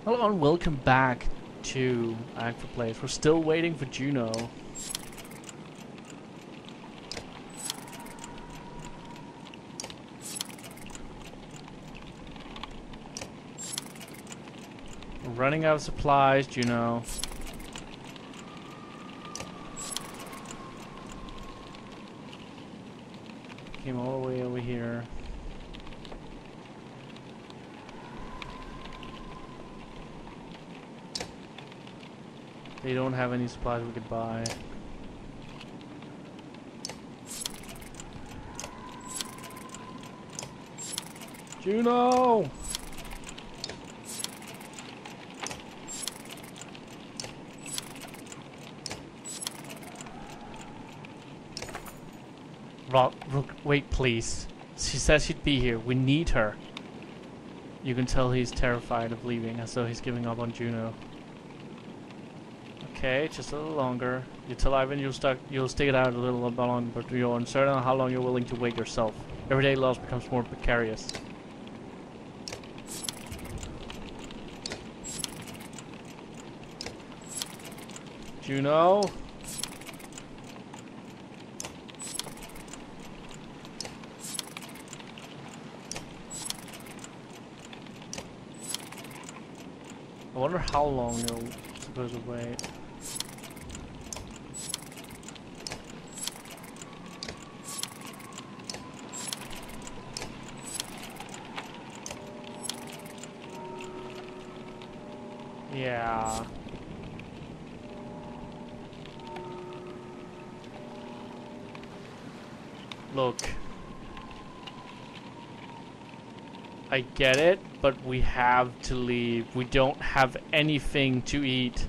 Hello and welcome back to Ankford Place. We're still waiting for Juno. We're running out of supplies, Juno. Came all the way over here. They don't have any supplies we could buy. Juno! Rook, wait please. She says she'd be here. We need her. You can tell he's terrified of leaving, as though he's giving up on Juno. Okay, just a little longer. You tell Ivan you'll stick it out a little bit longer, but you're uncertain on how long you're willing to wait yourself. Everyday loss becomes more precarious. Juno? I wonder how long you're supposed to wait. Yeah. Look. I get it, but we have to leave. We don't have anything to eat.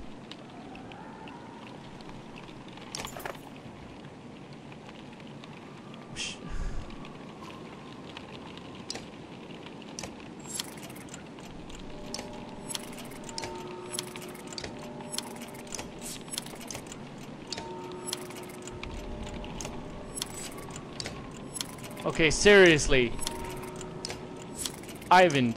Okay, seriously. Ivan.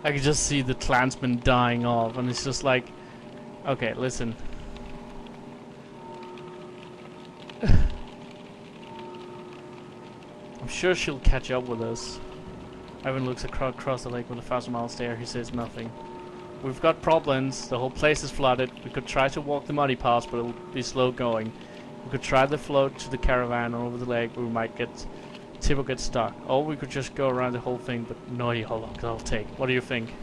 I could just see the clansmen dying off, and it's just like, okay, listen. I'm sure she'll catch up with us. Ivan looks across the lake with a 1,000-mile stare. He says nothing. We've got problems. The whole place is flooded. We could try to walk the muddy paths, but it'll be slow going. We could try the float to the caravan or over the lake, but we might get tip will get stuck. Or we could just go around the whole thing, but no idea how long that'll take. What do you think?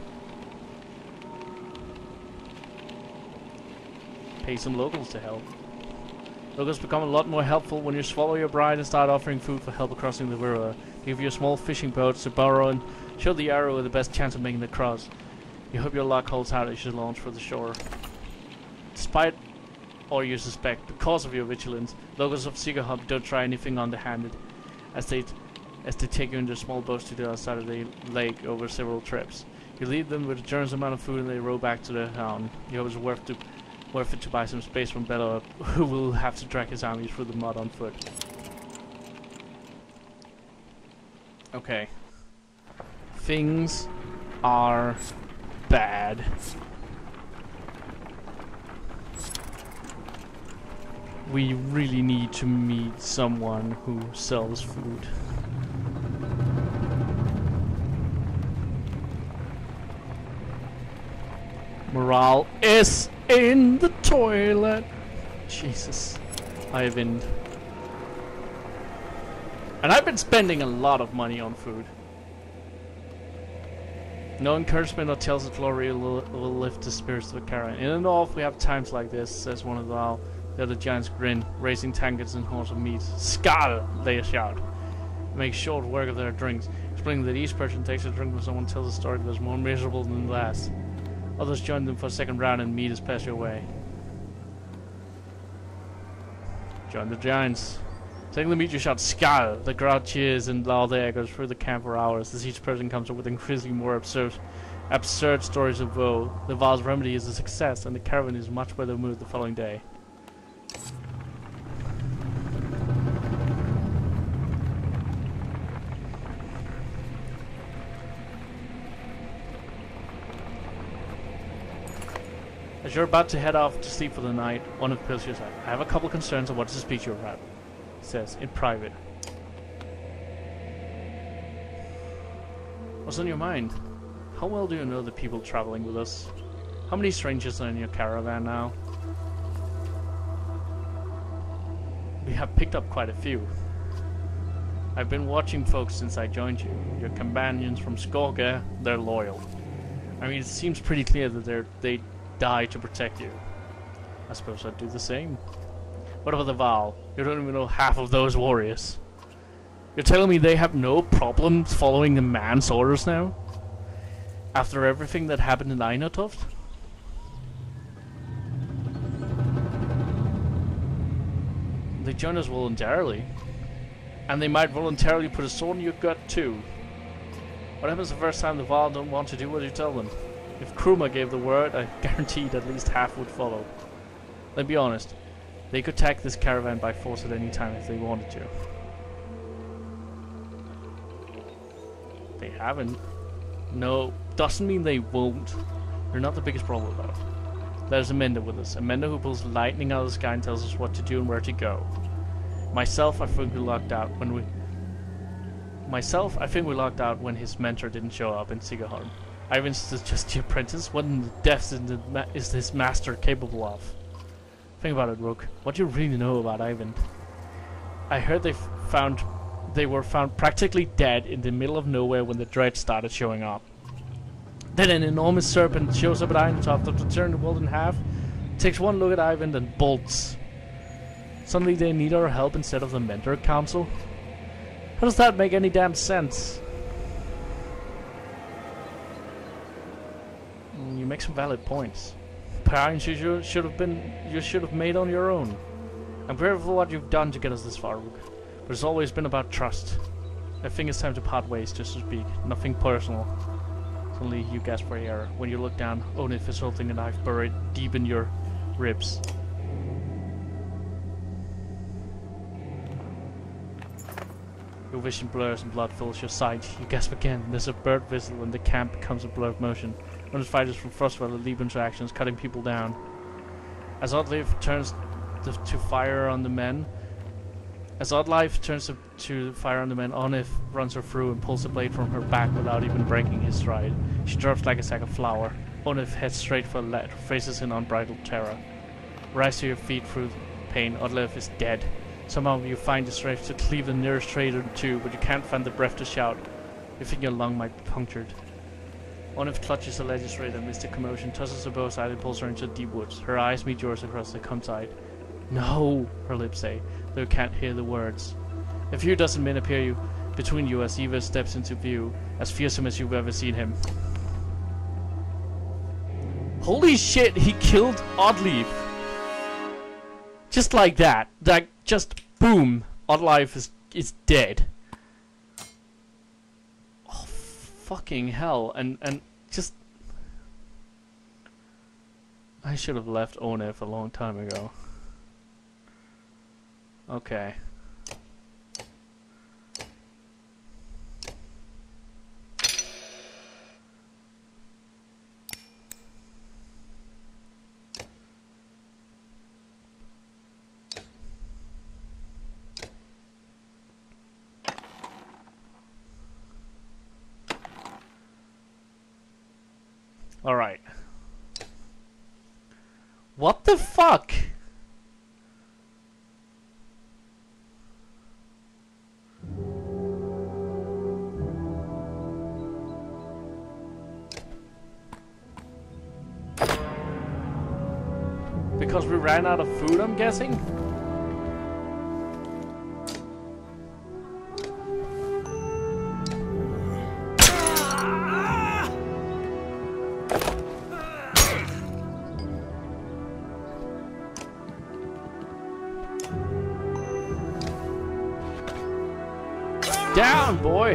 Pay some locals to help. Locals become a lot more helpful when you swallow your bride and start offering food for help crossing the river. Give you a small fishing boat to borrow and show the arrow with the best chance of making the cross. You hope your luck holds out as you launch for the shore. Despite all you suspect, because of your vigilance, locals of Seeker Hub don't try anything underhanded. As they take you into small boats to the other side of the lake over several trips. You leave them with a generous amount of food and they row back to their town. You hope it's worth it to buy some space from Bello, who will have to drag his army through the mud on foot. Okay. Things are bad. We really need to meet someone who sells food. Morale is in the toilet. Jesus. Ivan. And I've been spending a lot of money on food. No encouragement or tales of glory will lift the spirits of the caravan. In the north we have times like this, says one of the other giants grin, raising tankards and horns of meat. Skal! They shout. Make short work of their drinks, explaining that each person takes a drink when someone tells a story that's more miserable than the last. Others join them for a second round and meat is passed your way. Join the giants. Taking the meat, you shout "Skal!" The crowd cheers and loud the echoes through the camp for hours as each person comes up with increasingly more absurd stories of woe. The Val's remedy is a success, and the caravan is much better mood the following day. As you're about to head off to sleep for the night, one of the pillars says, "I have a couple concerns on what to speak to you about," he says, in private. What's on your mind? How well do you know the people traveling with us? How many strangers are in your caravan now? We have picked up quite a few. I've been watching folks since I joined you. Your companions from Skoga, they're loyal. I mean, it seems pretty clear that they die to protect you. I suppose I'd do the same. What about the Val? You don't even know half of those warriors. You're telling me they have no problems following a man's orders now? After everything that happened in Einatoft? They join us voluntarily. And they might voluntarily put a sword in your gut too. What happens the first time the Val don't want to do what you tell them? If Kruma gave the word, I guaranteed at least half would follow. Let's be honest. They could attack this caravan by force at any time if they wanted to. They haven't. No, doesn't mean they won't. They're not the biggest problem though. There's Amanda with us. Amanda who pulls lightning out of the sky and tells us what to do and where to go. Myself, I think we locked out when his mentor didn't show up in Sigaholm. Ivan's just the apprentice. What in the depths is this master capable of? Think about it, Rook. What do you really know about Ivan? I heard they were found practically dead in the middle of nowhere when the dread started showing up. Then an enormous serpent shows up at Einatoft to turn the world in half, takes one look at Ivan and bolts. Suddenly they need our help instead of the mentor council? How does that make any damn sense? You make some valid points. Perhaps you should have made on your own. I'm grateful for what you've done to get us this far, Rook. But it's always been about trust. I think it's time to part ways, just to speak. Nothing personal. Suddenly you gasp for air. When you look down, Onif is holding a knife buried deep in your ribs. Your vision blurs and blood fills your sight. You gasp again. There's a bird whistle and the camp becomes a blur of motion. One of the fighters from Frostwell leap into actions, cutting people down. As Oddlife turns to fire on the men, Onif runs her through and pulls the blade from her back without even breaking his stride. She drops like a sack of flour. Onif heads straight for Led, faces in unbridled terror. Rise to your feet through pain. Oddlife is dead. Somehow you find the strength to cleave the nearest traitor in two, but you can't find the breath to shout. You think your lung might be punctured. Onif clutches the legislator amidst the commotion, tosses her bow aside and pulls her into the deep woods. Her eyes meet yours across the campsite. No, her lips say, though you can't hear the words. A few dozen men appear between you as Eva steps into view, as fearsome as you've ever seen him. Holy shit, he killed Oddleaf! Just like that. Like, just boom. Oddlife is dead. Oh, fucking hell. And just... I should have left Onif a long time ago. Okay. Alright. What the fuck? Because we ran out of food, I'm guessing? Down, boy!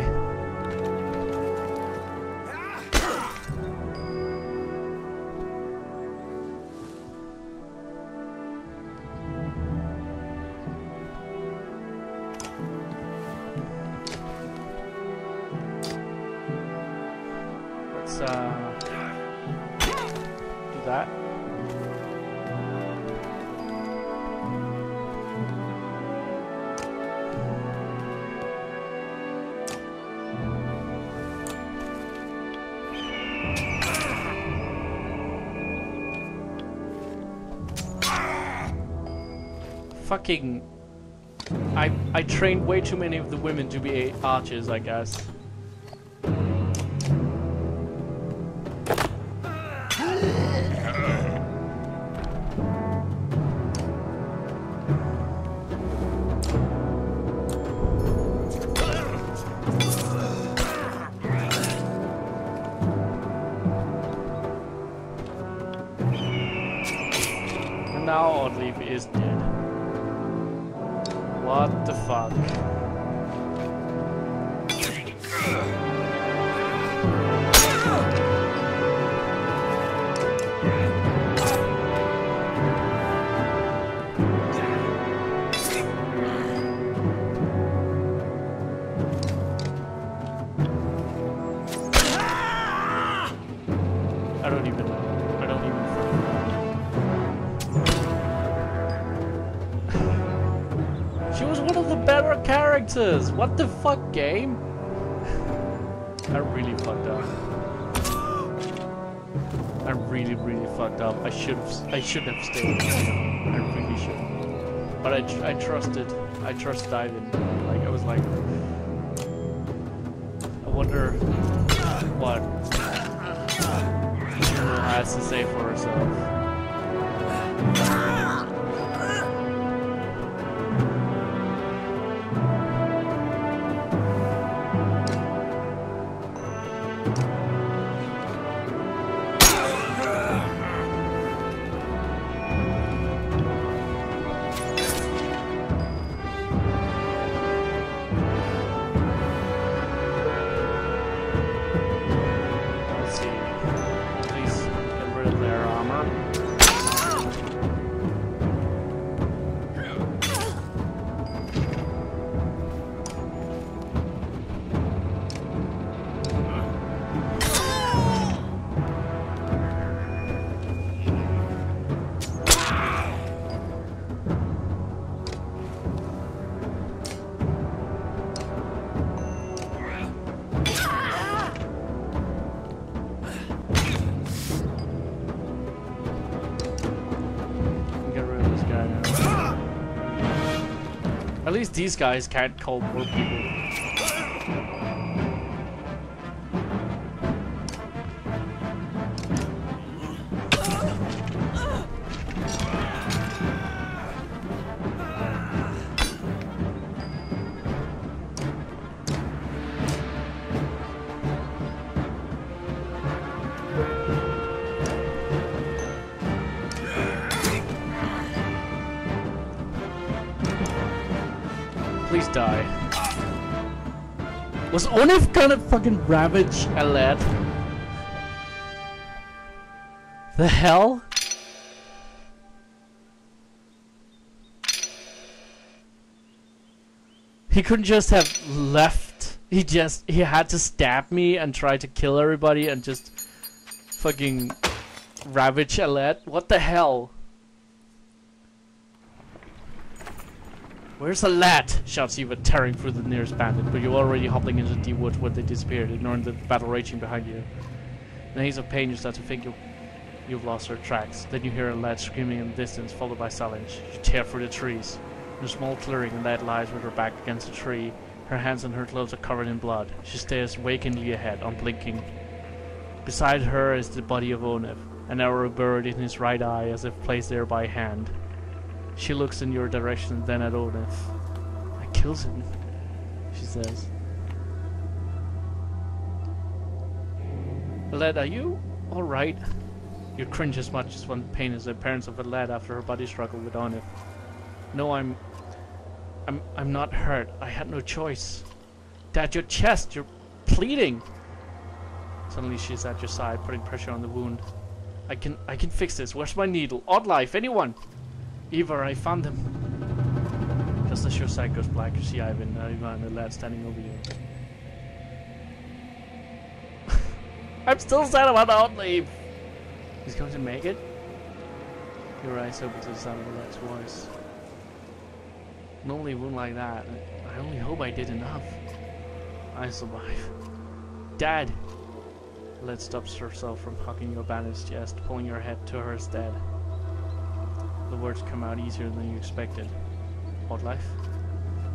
Let's do that. Fucking... I trained way too many of the women to be archers, I guess. And now Oddleaf is dead. What the fuck? I don't even She was one of the better characters! What the fuck, game? I really fucked up. I really fucked up. I should have stayed. I really should. But I trusted Ivan. Like, I was like, I wonder what she has to say for herself. At least these guys can't call more people. Please die. Was Onif gonna fucking ravage a lad? The hell? He couldn't just have left. He had to stab me and try to kill everybody and just fucking ravage a lad? What the hell? Where's the lad? Shouts Eva, tearing through the nearest bandit, but you're already hopping into the woods where they disappeared, ignoring the battle raging behind you. In a haze of pain, you start to think you've lost her tracks. Then you hear a lad screaming in the distance, followed by Salinge. You tear through the trees. In a small clearing, a lad lies with her back against a tree. Her hands and her clothes are covered in blood. She stares vacantly ahead, unblinking. Beside her is the body of Onif, an arrow buried in his right eye as if placed there by hand. She looks in your direction, then at Onif. I kills him, she says. Lad, are you alright? You cringe as much as one pain as the appearance of a lad after her body struggle with Onif. No, I'm not hurt. I had no choice. Dad, your chest, you're bleeding. Suddenly she's at your side, putting pressure on the wound. I can fix this. Where's my needle? Odd life, anyone? Eva, I found them. Just as your sight goes black, you see Ivan and the lad standing over you. I'm still sad about odd leave. He's going to make it? Your eyes open to the sound of the lad's voice. Normally a wound like that, I only hope I did enough. I survive. Dad! The lad stops herself from hugging your bandaged chest, pulling your head to her instead. The words come out easier than you expected. Odd life?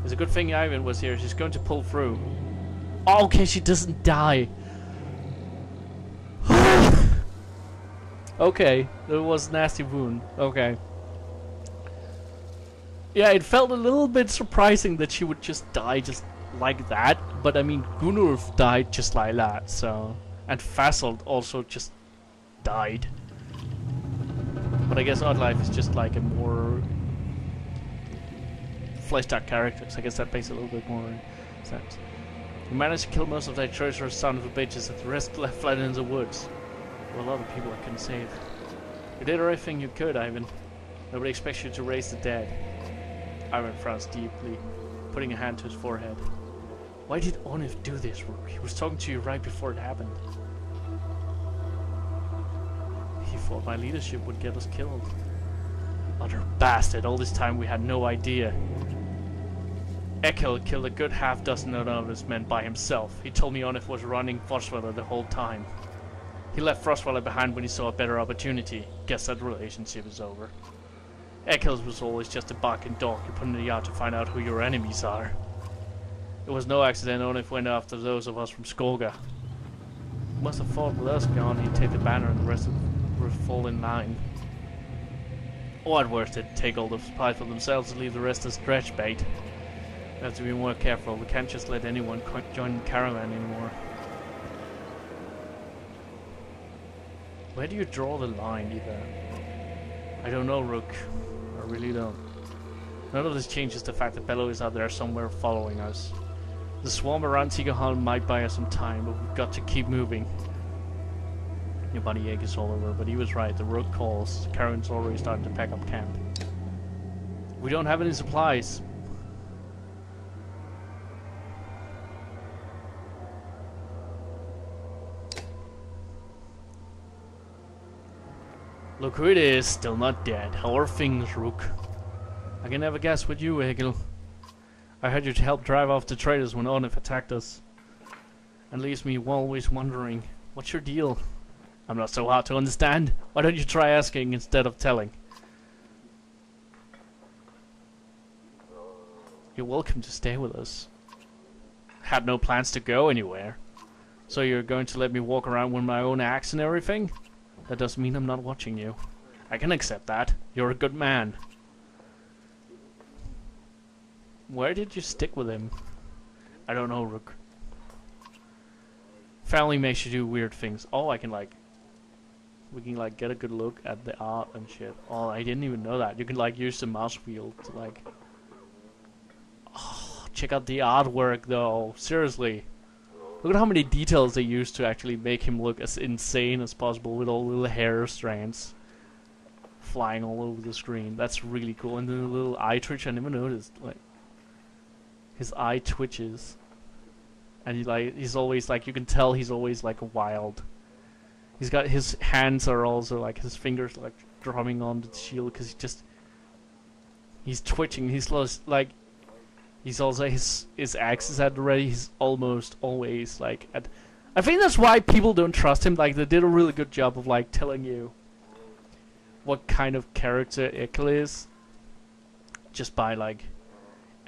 It's a good thing Ivan was here. She's going to pull through. Oh, okay, she doesn't die. Okay, there was a nasty wound. Okay. Yeah, it felt a little bit surprising that she would just die just like that. But I mean, Gunnulf died just like that, so... And Fasold also just died. But I guess Oddlife is just like a more fleshed out character, so I guess that makes a little bit more sense. You managed to kill most of that treacherous son of a bitches, and the rest left flat in the woods. There were a lot of people I couldn't save. You did everything you could, Ivan. Nobody expects you to raise the dead. Ivan frowns deeply, putting a hand to his forehead. Why did Onif do this, Rook? He was talking to you right before it happened. He thought my leadership would get us killed. Utter bastard, all this time we had no idea. Ekel killed a good half-dozen of his men by himself. He told me Onif was running Frostweller the whole time. He left Frostweller behind when he saw a better opportunity. Guess that relationship is over. Ekel's was always just a barking dog you put in the yard to find out who your enemies are. It was no accident Onif went after those of us from Skolga. He must have thought with us gone he'd take the banner and the rest would fall in line. Or at worst they'd take all the supplies for themselves and leave the rest as stretch bait. We have to be more careful. We can't just let anyone join the caravan anymore. Where do you draw the line, Eva? I don't know, Rook. I really don't. None of this changes the fact that Bello is out there somewhere following us. The swarm around Tigahan might buy us some time, but we've got to keep moving. Your body ache is all over, but he was right. The Rook calls. The caravan's already starting to pack up camp. We don't have any supplies. Look who it is, still not dead. How are things, Rook? I can never guess with you, Egil. I heard you to help drive off the traitors when Onif attacked us. And leaves me always wondering, what's your deal? I'm not so hard to understand. Why don't you try asking instead of telling? You're welcome to stay with us. Had no plans to go anywhere. So you're going to let me walk around with my own axe and everything? That doesn't mean I'm not watching you. I can accept that. You're a good man. Where did you stick with him? I don't know, Rook. Family makes you do weird things. Oh, I can like... We can like get a good look at the art and shit. Oh, I didn't even know that. You can like use the mouse wheel to like... Oh, check out the artwork though. Seriously. Look at how many details they used to actually make him look as insane as possible with all the little hair strands flying all over the screen. That's really cool. And then the little eye twitch, I never noticed. Like, his eye twitches, and he's always like, you can tell he's always like wild. He's got his hands are also like his fingers like drumming on the shield because he's twitching. He's like. He's also his axe is at the ready. He's almost always like at. I think that's why people don't trust him. Like they did a really good job of like telling you what kind of character Ekel is, just by like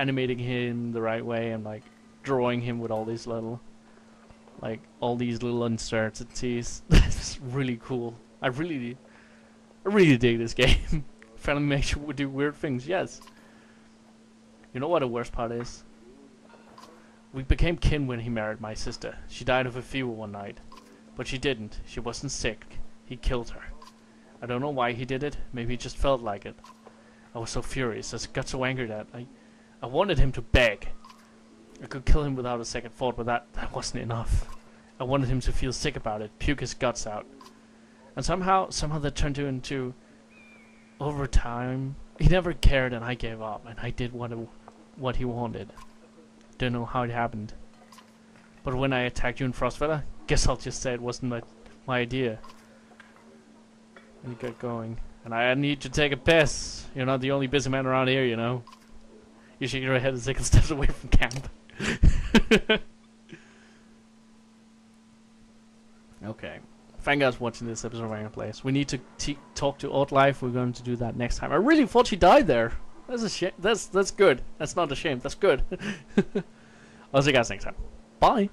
animating him the right way and like drawing him with all these little uncertainties. That's really cool. I really dig this game. Finally makes you do weird things. Yes. You know what the worst part is? We became kin when he married my sister. She died of a fever one night. But she didn't. She wasn't sick. He killed her. I don't know why he did it. Maybe he just felt like it. I was so furious. I got so angry that I wanted him to beg. I could kill him without a second thought, but that wasn't enough. I wanted him to feel sick about it, puke his guts out. And somehow that turned into... Over time, he never cared and I gave up, and I did what he wanted. Don't know how it happened. But when I attacked you in Frostfella, guess I'll just say it wasn't my idea. And you get going. And I need to take a piss. You're not the only busy man around here, you know. You shake your head a second steps away from camp. Okay. Thank you guys for watching this episode of Rank Place. We need to talk to Oddlife. We're going to do that next time. I really thought she died there. That's a shame. That's good. That's not a shame. That's good. I'll see you guys next time. Bye.